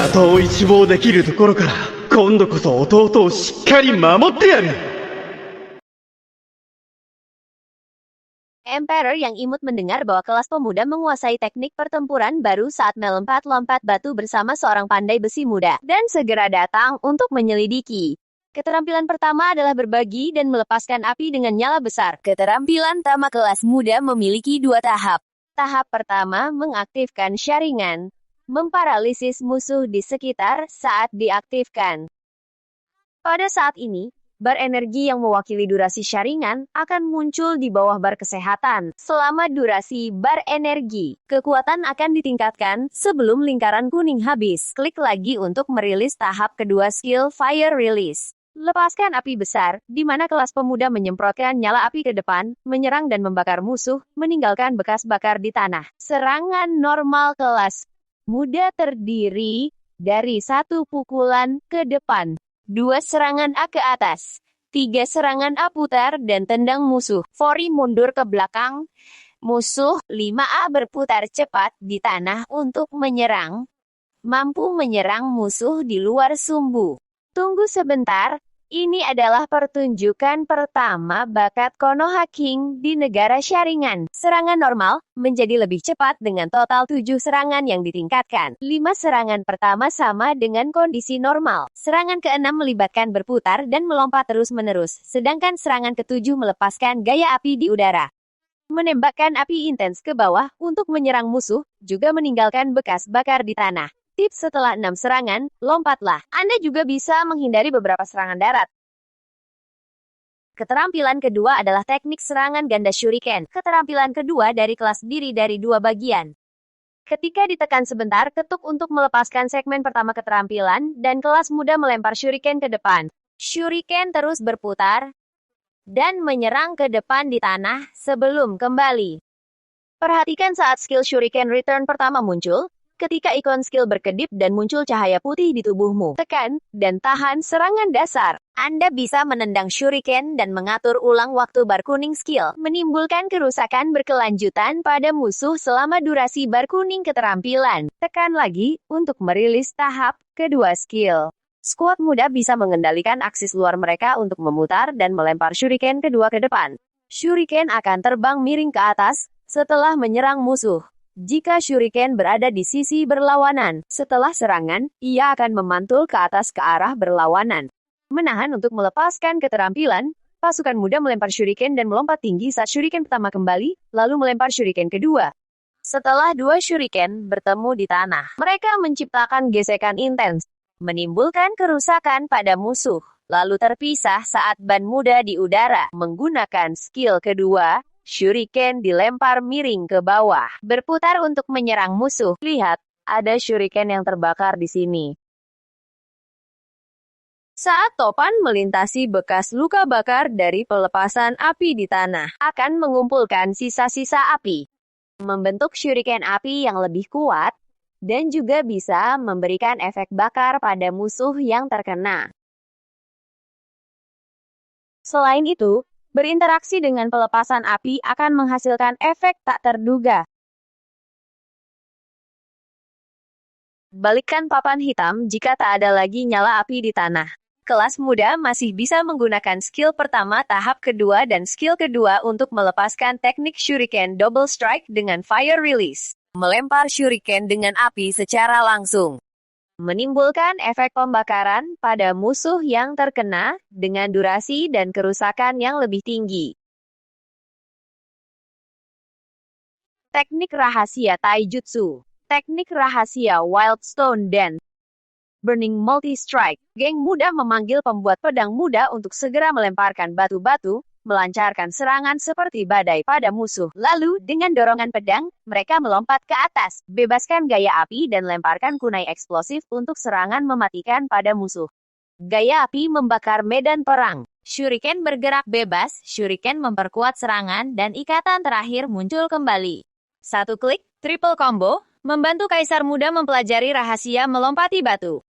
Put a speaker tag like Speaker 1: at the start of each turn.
Speaker 1: 里を一望できるところから、今度こそ弟をしっかり守ってやる。
Speaker 2: Emperor yang imut mendengar bahwa kelas pemuda menguasai teknik pertempuran baru saat melompat-lompat batu bersama seorang pandai besi muda, dan segera datang untuk menyelidiki. Keterampilan pertama adalah berbagi dan melepaskan api dengan nyala besar. Keterampilan Tama kelas muda memiliki dua tahap. Tahap pertama mengaktifkan Sharingan, memparalisis musuh di sekitar saat diaktifkan. Pada saat ini, bar energi yang mewakili durasi Sharingan akan muncul di bawah bar kesehatan. Selama durasi bar energi, kekuatan akan ditingkatkan sebelum lingkaran kuning habis. Klik lagi untuk merilis tahap kedua skill Fire Release. Lepaskan api besar, di mana kelas pemuda menyemprotkan nyala api ke depan, menyerang dan membakar musuh, meninggalkan bekas bakar di tanah. Serangan normal kelas muda terdiri dari satu pukulan ke depan, 2 serangan A ke atas, 3 serangan A putar dan tendang musuh. Fori mundur ke belakang. Musuh 5A berputar cepat di tanah untuk menyerang. Mampu menyerang musuh di luar sumbu. Tunggu sebentar. Ini adalah pertunjukan pertama bakat Konoha King di negara Sharingan. Serangan normal menjadi lebih cepat dengan total 7 serangan yang ditingkatkan. 5 serangan pertama sama dengan kondisi normal. Serangan ke-6 melibatkan berputar dan melompat terus-menerus, sedangkan serangan ke-7 melepaskan gaya api di udara. Menembakkan api intens ke bawah untuk menyerang musuh, juga meninggalkan bekas bakar di tanah. Tips setelah 6 serangan, lompatlah. Anda juga bisa menghindari beberapa serangan darat. Keterampilan kedua adalah teknik serangan ganda shuriken. Keterampilan kedua dari kelas diri dari 2 bagian. Ketika ditekan sebentar, ketuk untuk melepaskan segmen pertama keterampilan, dan kelas muda melempar shuriken ke depan. Shuriken terus berputar, dan menyerang ke depan di tanah sebelum kembali. Perhatikan saat skill shuriken return pertama muncul. Ketika ikon skill berkedip dan muncul cahaya putih di tubuhmu, tekan, dan tahan serangan dasar. Anda bisa menendang shuriken dan mengatur ulang waktu bar kuning skill, menimbulkan kerusakan berkelanjutan pada musuh selama durasi bar kuning keterampilan. Tekan lagi, untuk merilis tahap kedua skill. Skuad muda bisa mengendalikan aksis luar mereka untuk memutar dan melempar shuriken kedua ke depan. Shuriken akan terbang miring ke atas, setelah menyerang musuh. Jika shuriken berada di sisi berlawanan, setelah serangan, ia akan memantul ke atas ke arah berlawanan. Menahan untuk melepaskan keterampilan, pasukan muda melempar shuriken dan melompat tinggi saat shuriken pertama kembali, lalu melempar shuriken kedua. Setelah 2 shuriken bertemu di tanah, mereka menciptakan gesekan intens, menimbulkan kerusakan pada musuh, lalu terpisah saat ban muda di udara. Menggunakan skill kedua, shuriken dilempar miring ke bawah, berputar untuk menyerang musuh. Lihat, ada shuriken yang terbakar di sini. Saat topan melintasi bekas luka bakar dari pelepasan api di tanah, akan mengumpulkan sisa-sisa api, membentuk shuriken api yang lebih kuat, dan juga bisa memberikan efek bakar pada musuh yang terkena. Selain itu, berinteraksi dengan pelepasan api akan menghasilkan efek tak terduga. Balikkan papan hitam jika tak ada lagi nyala api di tanah. Kelas muda masih bisa menggunakan skill pertama tahap kedua dan skill kedua untuk melepaskan teknik shuriken double strike dengan fire release. Melempar shuriken dengan api secara langsung, menimbulkan efek pembakaran pada musuh yang terkena dengan durasi dan kerusakan yang lebih tinggi. Teknik rahasia taijutsu. Teknik rahasia Wild Stone Dance. Burning Multi-Strike. Geng muda memanggil pembuat pedang muda untuk segera melemparkan batu-batu, melancarkan serangan seperti badai pada musuh. Lalu, dengan dorongan pedang, mereka melompat ke atas, bebaskan gaya api dan lemparkan kunai eksplosif untuk serangan mematikan pada musuh. Gaya api membakar medan perang. Shuriken bergerak bebas, shuriken memperkuat serangan, dan ikatan terakhir muncul kembali. Satu klik, triple combo, membantu kaisar muda mempelajari rahasia melompati batu.